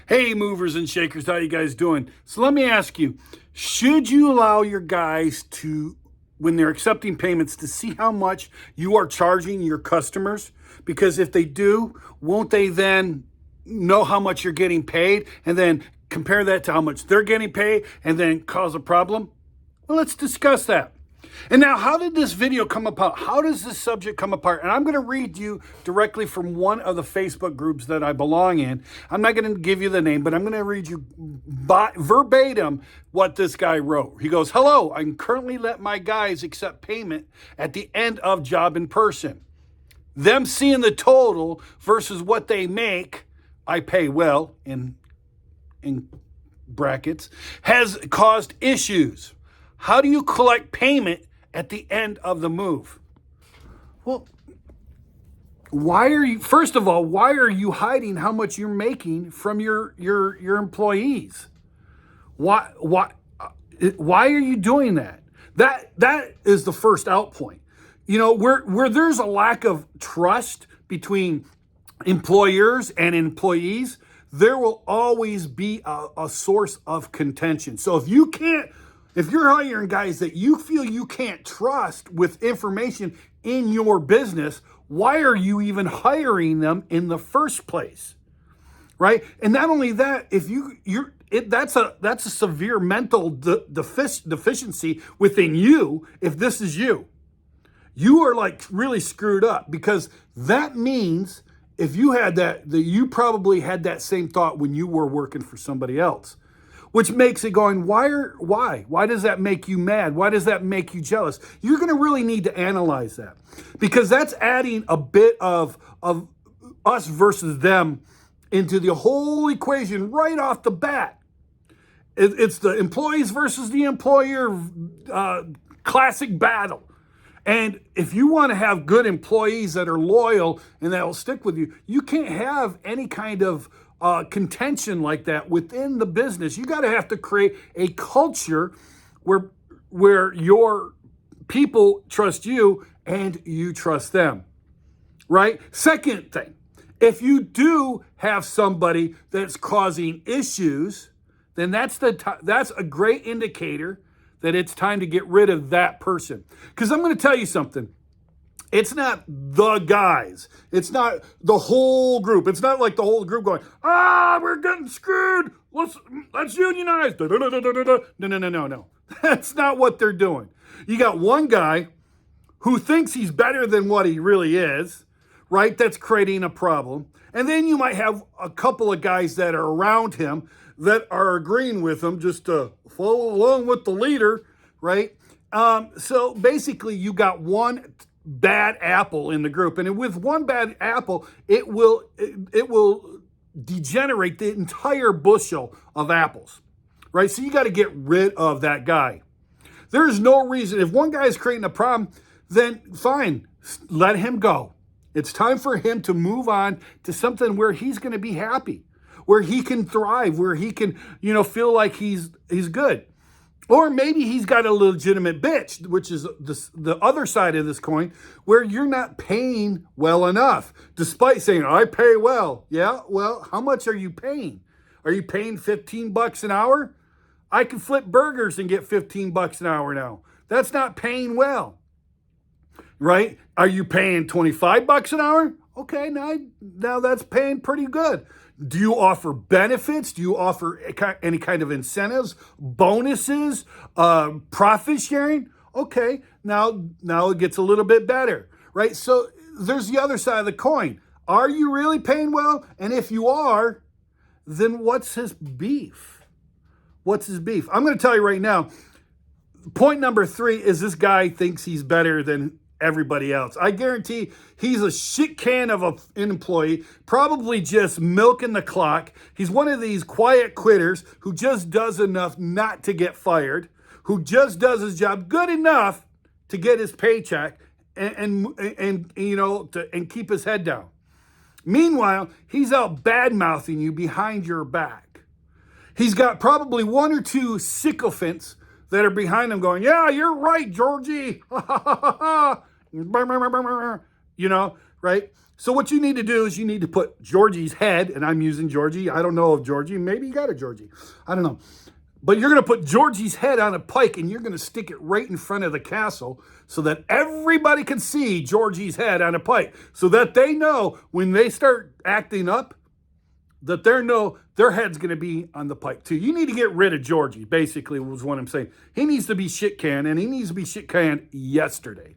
Hey, movers and shakers, how you guys doing? So let me ask you, should you allow your guys to, when they're accepting payments, to see how much you are charging your customers? Because if they do, won't they then know how much you're getting paid and then compare that to how much they're getting paid and then cause a problem? Well, let's discuss that. And now, how did this video come about? How does this subject come apart? And I'm going to read you directly from one of the Facebook groups that I belong in. I'm not going to give you the name, but I'm going to read you verbatim what this guy wrote. He goes, "Hello, I'm currently let my guys accept payment at the end of job in person. Them seeing the total versus what they make, I pay well, in brackets, has caused issues. How do you collect payment at the end of the move?" Well, first of all, why are you hiding how much you're making from your employees? Why are you doing that? That is the first out point. You know, where there's a lack of trust between employers and employees, there will always be a source of contention. So if you're hiring guys that you feel you can't trust with information in your business, why are you even hiring them in the first place? Right? And not only that, if that's a severe mental deficiency within you. If this is you are like really screwed up, because that means if you had that you probably had that same thought when you were working for somebody else. Which makes it going, why? Why does that make you mad? Why does that make you jealous? You're going to really need to analyze that, because that's adding a bit of us versus them into the whole equation right off the bat. It's the employees versus the employer classic battle. And if you want to have good employees that are loyal and that will stick with you, you can't have any kind of contention like that within the business. You got to have to create a culture where your people trust you and you trust them, right? Second thing, if you do have somebody that's causing issues, then that's a great indicator that it's time to get rid of that person. Because I'm going to tell you something. It's not the guys. It's not the whole group. It's not like the whole group going, we're getting screwed. Let's unionize. No. That's not what they're doing. You got one guy who thinks he's better than what he really is, right? That's creating a problem. And then you might have a couple of guys that are around him that are agreeing with him just to follow along with the leader, right? So basically you got one bad apple in the group, and with one bad apple, it will degenerate the entire bushel of apples, right? So you got to get rid of that guy. There's no reason. If one guy is creating a problem, then fine, let him go. It's time for him to move on to something where he's going to be happy, where he can thrive, where he can, feel like he's good. Or maybe he's got a legitimate bitch, which is the other side of this coin, where you're not paying well enough, despite saying, I pay well. Yeah, well, how much are you paying? Are you paying $15 an hour? I can flip burgers and get $15 an hour now. That's not paying well, right? Are you paying $25 an hour? Okay, now that's paying pretty good. Do you offer benefits? Do you offer any kind of incentives, bonuses, profit sharing? Okay, now it gets a little bit better, right? So there's the other side of the coin. Are you really paying well? And if you are, then what's his beef? What's his beef? I'm going to tell you right now, point number 3 is this guy thinks he's better than everybody else. I guarantee he's a shit can of an employee, probably just milking the clock. He's one of these quiet quitters who just does enough not to get fired, who just does his job good enough to get his paycheck and keep his head down. Meanwhile, he's out bad-mouthing you behind your back. He's got probably one or two sycophants that are behind him going, yeah, you're right, Georgie. Right? So what you need to do is you need to put Georgie's head, and I'm using Georgie. I don't know if Georgie, maybe you got a Georgie. I don't know. But you're going to put Georgie's head on a pike and you're going to stick it right in front of the castle so that everybody can see Georgie's head on a pike so that they know when they start acting up that they know their head's going to be on the pike too. You need to get rid of Georgie, basically was what I'm saying. He needs to be shit canned, and he needs to be shit canned yesterday.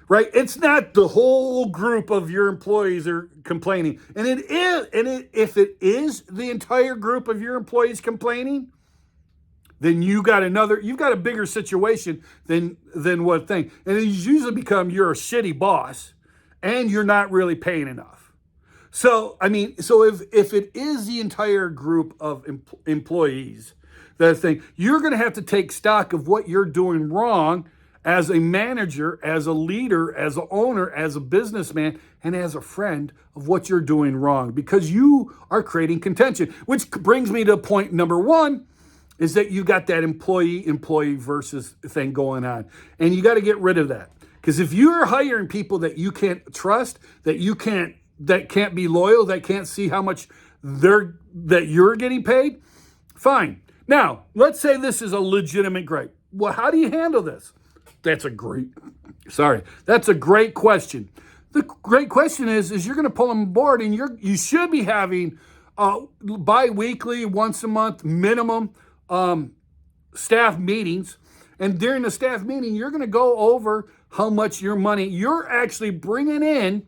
Right? It's not the whole group of your employees are complaining. And it is, if it is the entire group of your employees complaining, then you've got a bigger situation than one thing. And it's usually become you're a shitty boss and you're not really paying enough. So, if it is the entire group of employees that thing, you're going to have to take stock of what you're doing wrong as a manager, as a leader, as an owner, as a businessman, and as a friend of what you're doing wrong because you are creating contention, which brings me to point number one is that you got that employee versus thing going on. And you got to get rid of that. Because if you're hiring people that you can't trust, that can't be loyal, that can't see how much that you're getting paid, fine. Now, let's say this is a legitimate gripe. Well, how do you handle this? That's a great question. The great question is you're going to pull them aboard, and you should be having bi-weekly, once a month minimum staff meetings. And during the staff meeting, you're going to go over how much your money you're actually bringing in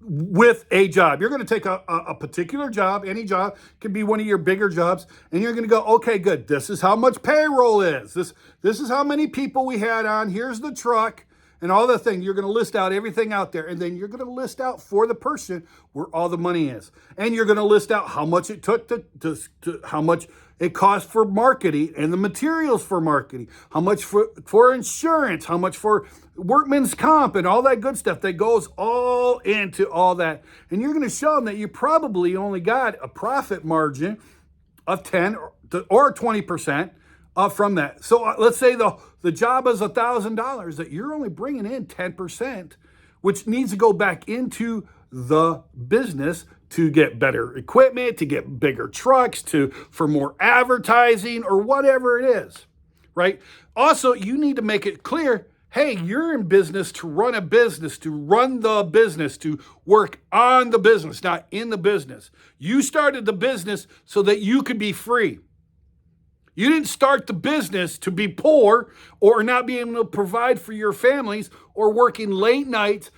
with a job. You're going to take a particular job, any job, could be one of your bigger jobs, and you're going to go, okay, good. This is how much payroll is. This is how many people we had on. Here's the truck and all the thing. You're going to list out everything out there, and then you're going to list out for the person where all the money is. And you're going to list out how much it took to how much it cost for marketing and the materials for marketing, how much for insurance, how much for workman's comp and all that good stuff that goes all into all that. And you're going to show them that you probably only got a profit margin of 10 or 20% from that. So let's say the job is $1,000, that you're only bringing in 10%, which needs to go back into the business to get better equipment, to get bigger trucks, for more advertising or whatever it is, right? Also, you need to make it clear, hey, you're in business to run a business, to run the business, to work on the business, not in the business. You started the business so that you could be free. You didn't start the business to be poor or not be able to provide for your families or working late nights,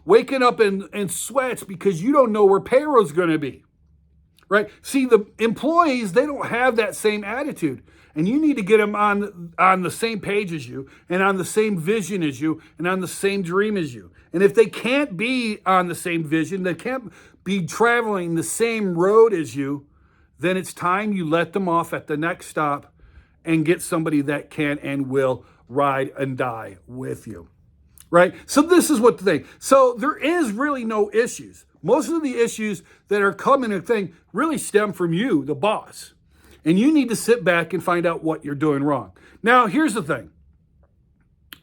waking up in sweats because you don't know where payroll's going to be, right? See, the employees, they don't have that same attitude. And you need to get them on the same page as you and on the same vision as you and on the same dream as you. And if they can't be on the same vision, they can't be traveling the same road as you, then it's time you let them off at the next stop and get somebody that can and will ride and die with you, right? So this is what the thing. So there is really no issues. Most of the issues that are coming and thing really stem from you, the boss. And you need to sit back and find out what you're doing wrong. Now, here's the thing.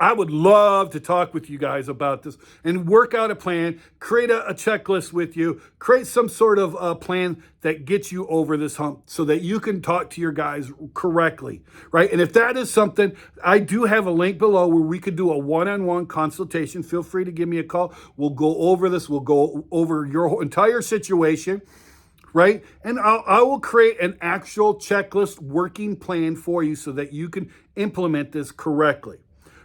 I would love to talk with you guys about this and work out a plan, create a checklist with you, create some sort of plan that gets you over this hump so that you can talk to your guys correctly, right? And if that is something, I do have a link below where we could do a one-on-one consultation. Feel free to give me a call. We'll go over this. We'll go over your entire situation, right? And I will create an actual checklist working plan for you so that you can implement this correctly.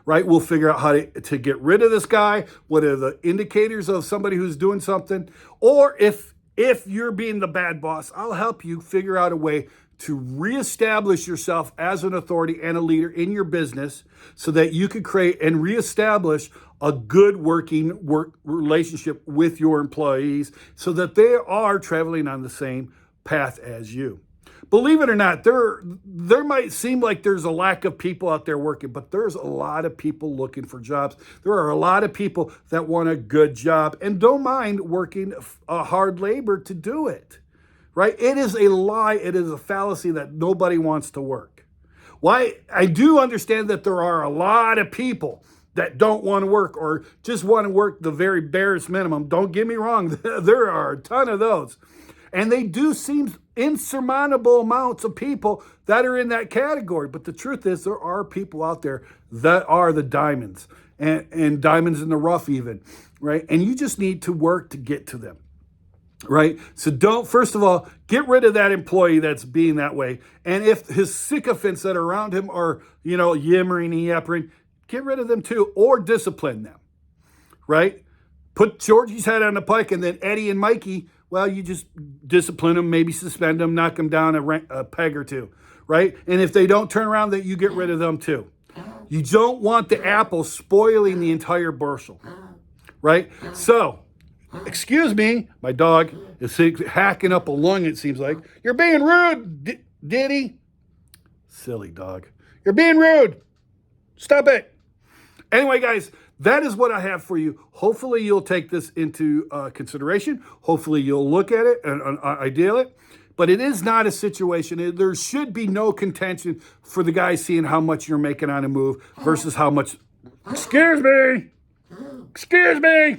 Right? We'll figure out how to get rid of this guy. What are the indicators of somebody who's doing something? Or if you're being the bad boss, I'll help you figure out a way to reestablish yourself as an authority and a leader in your business so that you can create and reestablish a good working work relationship with your employees so that they are traveling on the same path as you. Believe it or not, there might seem like there's a lack of people out there working, but there's a lot of people looking for jobs. There are a lot of people that want a good job and don't mind working hard labor to do it, right? It is a lie. It is a fallacy that nobody wants to work. Why? I do understand that there are a lot of people that don't want to work or just want to work the very barest minimum. Don't get me wrong. There are a ton of those. And they do seem insurmountable amounts of people that are in that category. But the truth is there are people out there that are the diamonds and diamonds in the rough even, right? And you just need to work to get to them. Right? So don't, first of all, get rid of that employee that's being that way. And if his sycophants that are around him are, yammering and yappering, get rid of them too, or discipline them. Right? Put Georgie's head on the pike, and then Eddie and Mikey, well, you just discipline them, maybe suspend them, knock them down a peg or two. Right? And if they don't turn around, that you get rid of them too. You don't want the apple spoiling the entire bushel. Right? So, excuse me, my dog is hacking up a lung, it seems like. You're being rude, Diddy. Silly dog. You're being rude. Stop it. Anyway, guys, that is what I have for you. Hopefully, you'll take this into consideration. Hopefully, you'll look at it and ideal it. But it is not a situation. There should be no contention for the guy seeing how much you're making on a move versus how much. Excuse me. Excuse me.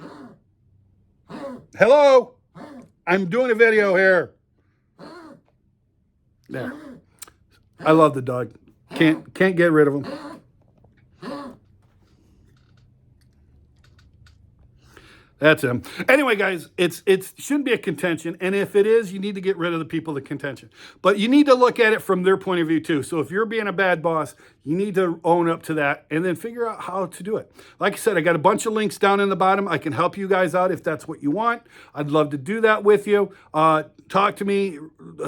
Hello? I'm doing a video here. There. I love the dog. Can't get rid of him. That's him. Anyway, guys, it shouldn't be a contention. And if it is, you need to get rid of the people that contention. But you need to look at it from their point of view too. So if you're being a bad boss, you need to own up to that and then figure out how to do it. Like I said, I got a bunch of links down in the bottom. I can help you guys out if that's what you want. I'd love to do that with you. Talk to me,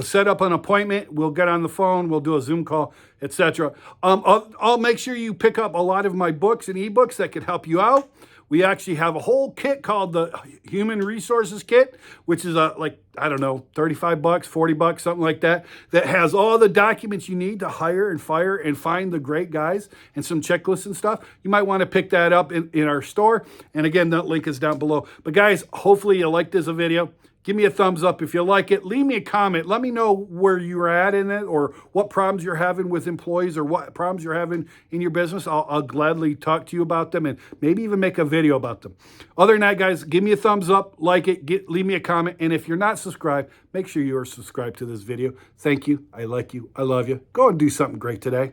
set up an appointment. We'll get on the phone. We'll do a Zoom call, etc. I'll make sure you pick up a lot of my books and ebooks that can help you out. We actually have a whole kit called the Human Resources Kit, which is like, I don't know, $35, $40, something like that, that has all the documents you need to hire and fire and find the great guys and some checklists and stuff. You might want to pick that up in our store. And again, that link is down below. But guys, hopefully you liked this video. Give me a thumbs up if you like it. Leave me a comment. Let me know where you're at in it or what problems you're having with employees or what problems you're having in your business. I'll gladly talk to you about them and maybe even make a video about them. Other than that, guys, give me a thumbs up, like it, leave me a comment. And if you're not subscribed, make sure you are subscribed to this video. Thank you. I like you. I love you. Go and do something great today.